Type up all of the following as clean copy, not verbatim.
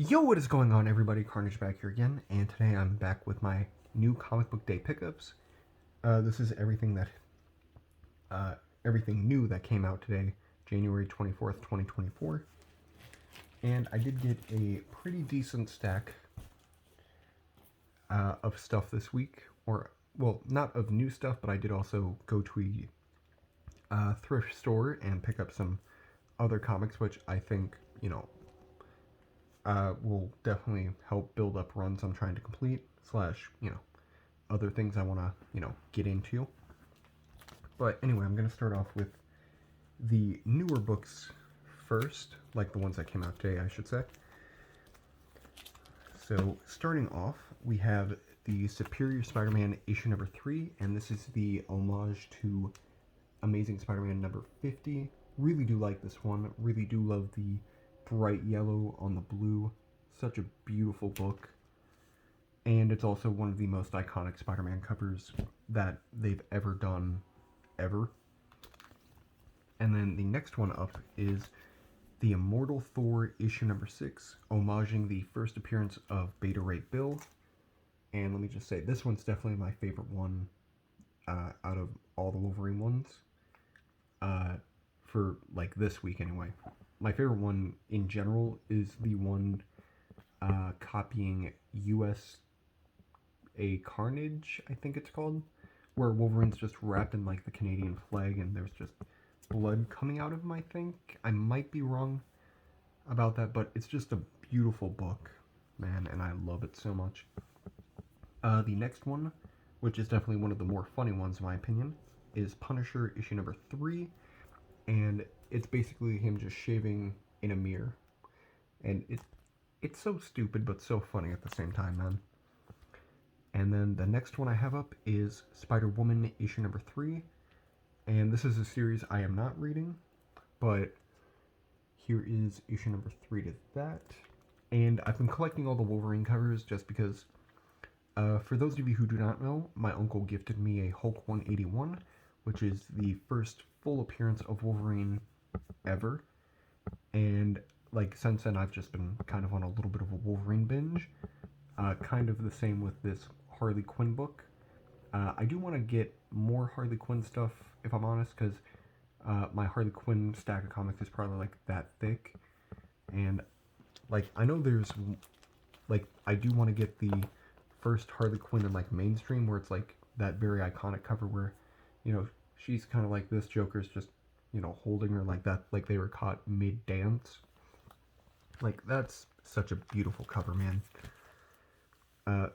Yo, what is going on, everybody? Carnage back here again, and today I'm back with my new comic book day pickups. This is everything new that came out today, January 24th, 2024. And I did get a pretty decent stack of stuff this week, well, not of new stuff, but I did also go to a thrift store and pick up some other comics, which I think, will definitely help build up runs I'm trying to complete, slash, other things I want to, get into. But anyway, I'm going to start off with the newer books first, like the ones that came out today, I should say. So, starting off, we have the Superior Spider-Man issue number 3, and this is the homage to Amazing Spider-Man number 50. Really do like this one. Really do love the bright yellow on the blue. Such a beautiful book. And it's also one of the most iconic Spider-Man covers that they've ever done, ever. And then the next one up is the Immortal Thor issue number 6, homaging the first appearance of Beta Ray Bill. And let me just say, this one's definitely my favorite one out of all the Wolverine ones. For, like, this week anyway. My favorite one in general is the one copying USA Carnage, I think it's called, where Wolverine's just wrapped in, like, the Canadian flag and there's just blood coming out of him, I think. I might be wrong about that, but it's just a beautiful book, man, and I love it so much. The next one, which is definitely one of the more funny ones in my opinion, is Punisher issue number 3, and it's basically him just shaving in a mirror, and it's so stupid but so funny at the same time, man. And then the next one I have up is Spider-Woman issue number 3, and this is a series I am not reading, but here is issue number 3 to that. And I've been collecting all the Wolverine covers just because, for those of you who do not know, my uncle gifted me a Hulk 181, which is the first full appearance of Wolverine ever. And, like, since then I've just been kind of on a little bit of a Wolverine binge. Kind of the same with this Harley Quinn book. I do want to get more Harley Quinn stuff, if I'm honest, because my Harley Quinn stack of comics is probably, like, that thick. And, like, I know there's, like, I do want to get the first Harley Quinn in, like, mainstream, where it's, like, that very iconic cover where, she's kind of like this, Joker's just, holding her like that, like they were caught mid-dance. Like, that's such a beautiful cover, man.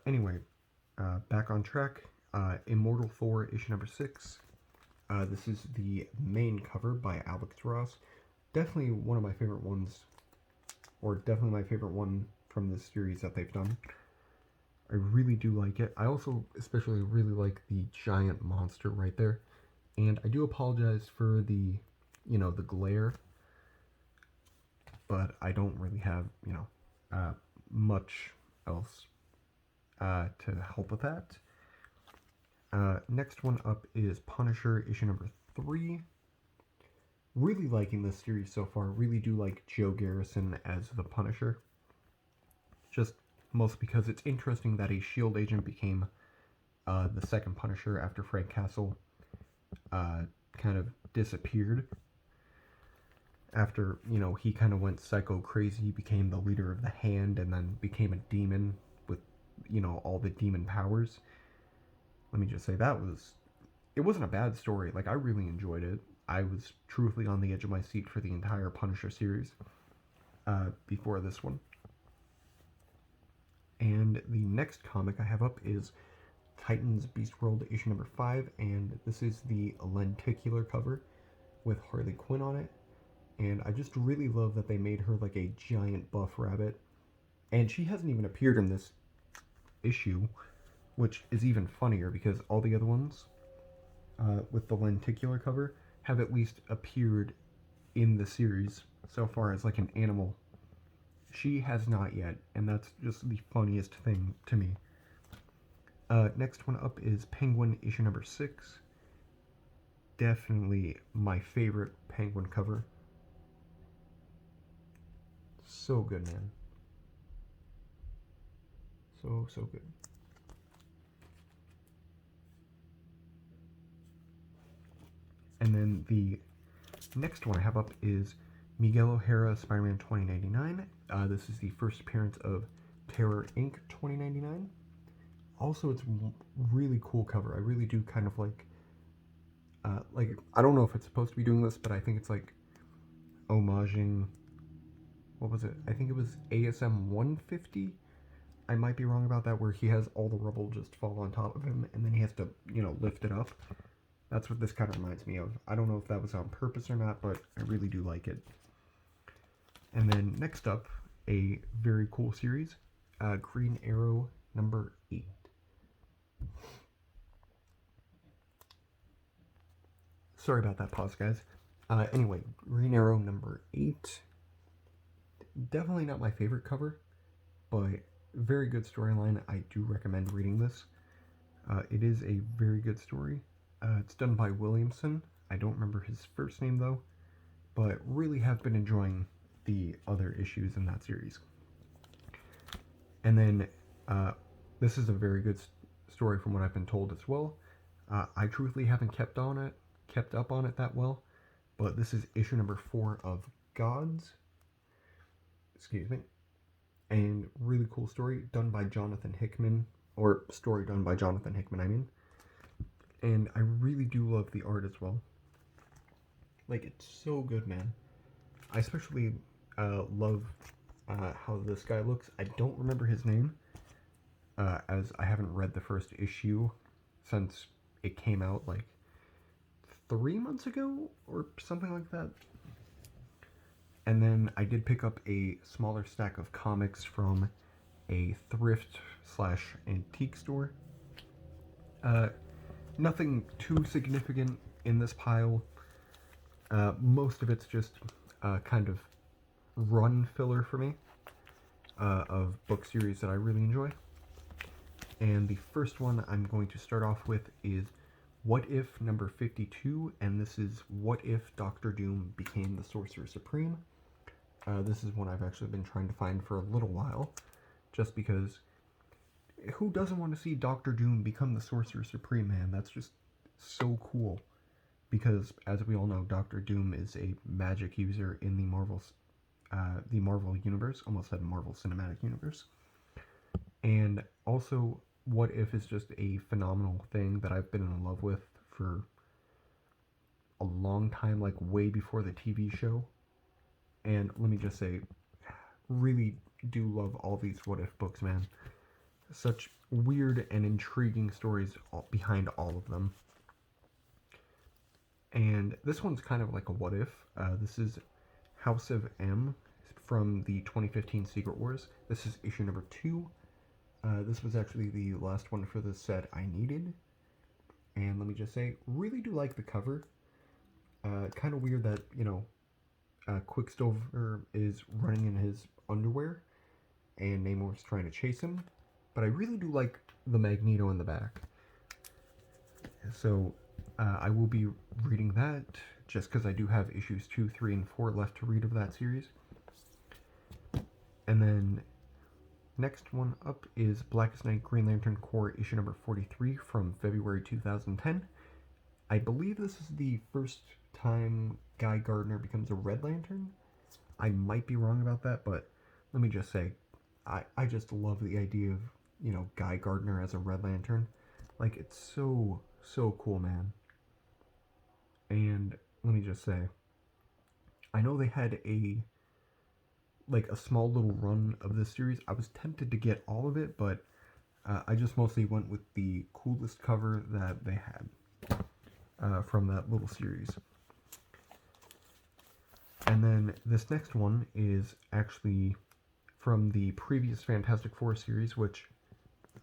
Anyway, back on track. Immortal Thor issue number 6. This is the main cover by Alex Ross. Definitely one of my favorite ones, or definitely my favorite one from this series that they've done. I really do like it. I also especially really like the giant monster right there. And I do apologize for the, the glare, but I don't really have, much else to help with that. Next one up is Punisher issue number 3. Really liking this series so far. Really do like Joe Garrison as the Punisher. Just mostly because it's interesting that a S.H.I.E.L.D. agent became the second Punisher after Frank Castle kind of disappeared. After, he kind of went psycho crazy, became the leader of the Hand, and then became a demon with, all the demon powers. Let me just say, it wasn't a bad story. Like, I really enjoyed it. I was truthfully on the edge of my seat for the entire Punisher series before this one. And the next comic I have up is Titans Beast World issue number 5, and this is the lenticular cover with Harley Quinn on it. And I just really love that they made her like a giant buff rabbit. And she hasn't even appeared in this issue, which is even funnier because all the other ones with the lenticular cover have at least appeared in the series so far as like an animal. She has not yet, and that's just the funniest thing to me. Next one up is Penguin issue number 6. Definitely my favorite Penguin cover. So good, man. So good. And then the next one I have up is Miguel O'Hara, Spider-Man 2099. This is the first appearance of Terror Inc. 2099. Also, it's really cool cover. I really do kind of like I don't know if it's supposed to be doing this, but I think it's like homaging, what was it? I think it was ASM 150. I might be wrong about that, where he has all the rubble just fall on top of him, and then he has to, lift it up. That's what this kind of reminds me of. I don't know if that was on purpose or not, but I really do like it. And then next up, a very cool series, Green Arrow number 8. Sorry about that pause, guys. Anyway, Green Arrow number 8. Definitely not my favorite cover, but very good storyline. I do recommend reading this. It is a very good story. It's done by Williamson. I don't remember his first name though, but really have been enjoying the other issues in that series. And then this is a very good story from what I've been told as well. I truthfully haven't kept up on it that well, but this is issue number 4 of Gods. Excuse me. And really cool story done by Jonathan Hickman, or story done by Jonathan Hickman, I mean. And I really do love the art as well. Like, it's so good, man. I especially love how this guy looks. I don't remember his name, as I haven't read the first issue since it came out like 3 months ago or something like that. And then I did pick up a smaller stack of comics from a thrift/antique store. Nothing too significant in this pile. Most of it's just kind of run filler for me of book series that I really enjoy. And the first one I'm going to start off with is What If number 52, and this is What If Doctor Doom became the Sorcerer Supreme. This is one I've actually been trying to find for a little while, just because who doesn't want to see Doctor Doom become the Sorcerer Supreme, man? That's just so cool. Because, as we all know, Doctor Doom is a magic user in the Marvel universe. Almost said Marvel Cinematic Universe. And also, What If is just a phenomenal thing that I've been in love with for a long time, like way before the TV show. And let me just say, really do love all these What If books, man. Such weird and intriguing stories behind all of them. And this one's kind of like a what if. This is House of M from the 2015 Secret Wars. This is issue number 2. This was actually the last one for the set I needed. And let me just say, really do like the cover. Kind of weird that, Quicksilver is running in his underwear and Namor's trying to chase him. But I really do like the Magneto in the back. So I will be reading that just because I do have issues 2, 3, and 4 left to read of that series. And then next one up is Blackest Night Green Lantern Corps issue number 43 from February 2010. I believe this is the first time Guy Gardner becomes a Red Lantern. I might be wrong about that, but let me just say, I just love the idea of, Guy Gardner as a Red Lantern. Like, it's so cool, man. And let me just say, I know they had a small little run of this series. I was tempted to get all of it, but I just mostly went with the coolest cover that they had from that little series. And then this next one is actually from the previous Fantastic Four series, which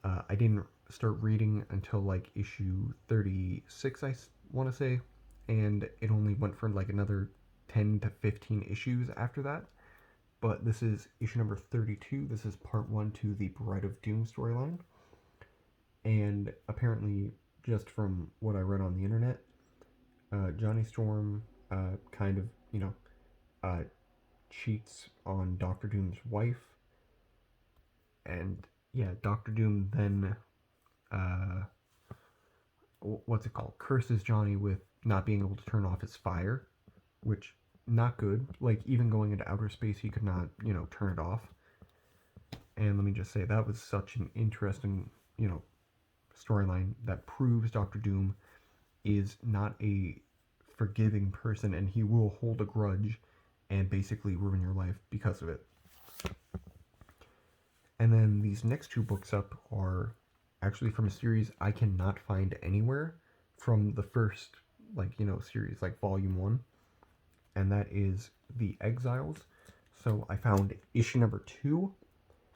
I didn't start reading until like issue 36, I want to say, and it only went for like another 10 to 15 issues after that. But this is issue number 32. This is part 1 to the Bride of Doom storyline. And apparently, just from what I read on the internet, Johnny Storm kind of cheats on Doctor Doom's wife. And yeah, Doctor Doom then, uh, what's it called? Curses Johnny with not being able to turn off his fire, which not good. Like even going into outer space, he could not, turn it off. And let me just say that was such an interesting, storyline that proves Doctor Doom is not a forgiving person, and he will hold a grudge and basically ruin your life because of it. And then these next two books up are actually from a series I cannot find anywhere from the first, series, like volume one, and that is The Exiles. So I found issue number two,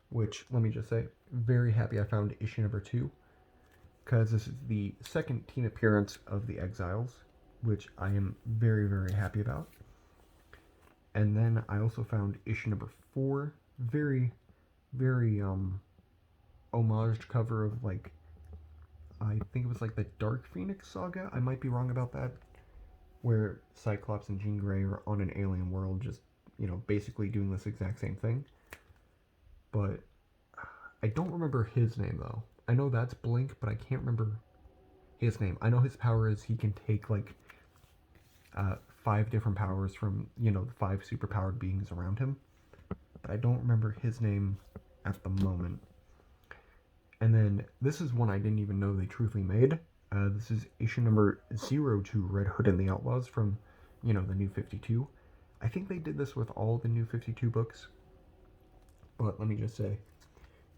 which, let me just say, very happy I found issue number two, because this is the second teen appearance of The Exiles, which I am very, very happy about. And then I also found issue number four, very, very homaged cover of, like, I think it was like the Dark Phoenix saga. I might be wrong about that, where Cyclops and Jean Grey are on an alien world, just basically doing this exact same thing. But I don't remember his name though. I know that's Blink, but I can't remember his name. I know his power is he can take like 5 different powers from the 5 superpowered beings around him, but I don't remember his name at the moment. And then this is one I didn't even know they truthfully made. This is issue number 02, Red Hood and the Outlaws, from the New 52. I think they did this with all the New 52 books, but let me just say,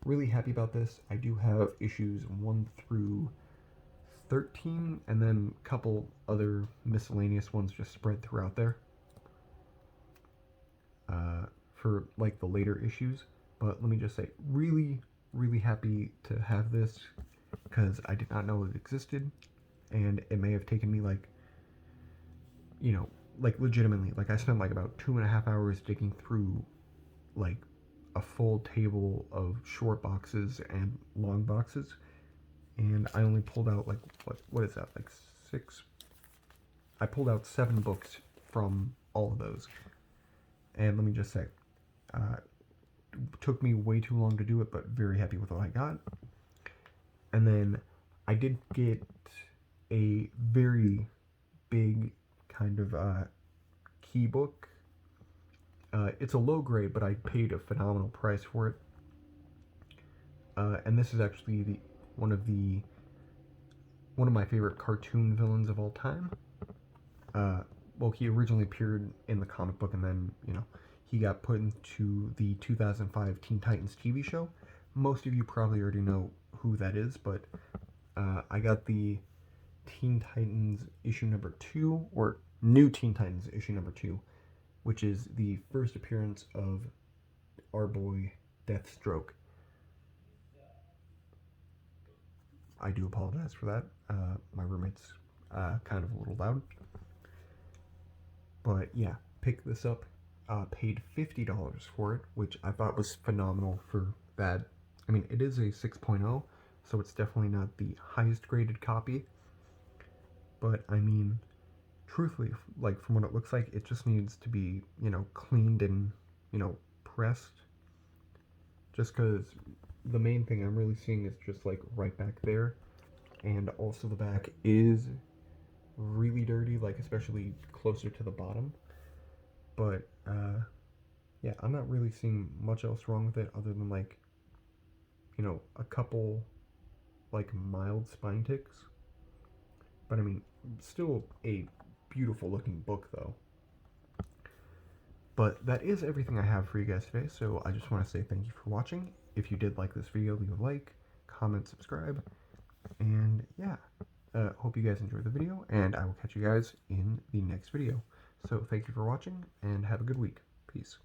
really happy about this. I do have issues 1 through 13, and then a couple other miscellaneous ones just spread throughout there for like the later issues. But let me just say, really, really happy to have this, because I did not know it existed, and it may have taken me like, legitimately, like I spent like about 2.5 hours digging through like a full table of short boxes and long boxes, and I only pulled out like what is that, like 6? I pulled out 7 books from all of those, and let me just say, took me way too long to do it, but very happy with what I got. And then I did get a very big kind of key book. It's a low grade, but I paid a phenomenal price for it. And this is actually one of my favorite cartoon villains of all time. Well, he originally appeared in the comic book, and then he got put into the 2005 Teen Titans TV show. Most of you probably already know who that is, but I got the Teen Titans issue number 2, or New Teen Titans issue number 2, which is the first appearance of our boy Deathstroke. I do apologize for that. My roommate's kind of a little loud. But yeah, picked this up. Paid $50 for it, which I thought was phenomenal for that. I mean, it is a 6.0, so it's definitely not the highest graded copy. But I mean, truthfully, like from what it looks like, it just needs to be, cleaned and, pressed. Just because the main thing I'm really seeing is just like right back there, and also the back is really dirty, like especially closer to the bottom. But yeah, I'm not really seeing much else wrong with it other than like, a couple like mild spine ticks. But I mean, still a beautiful looking book though. But that is everything I have for you guys today, so I just want to say thank you for watching. If you did like this video, leave a like, comment, subscribe, and yeah, hope you guys enjoyed the video, and I will catch you guys in the next video. So thank you for watching, and have a good week. Peace.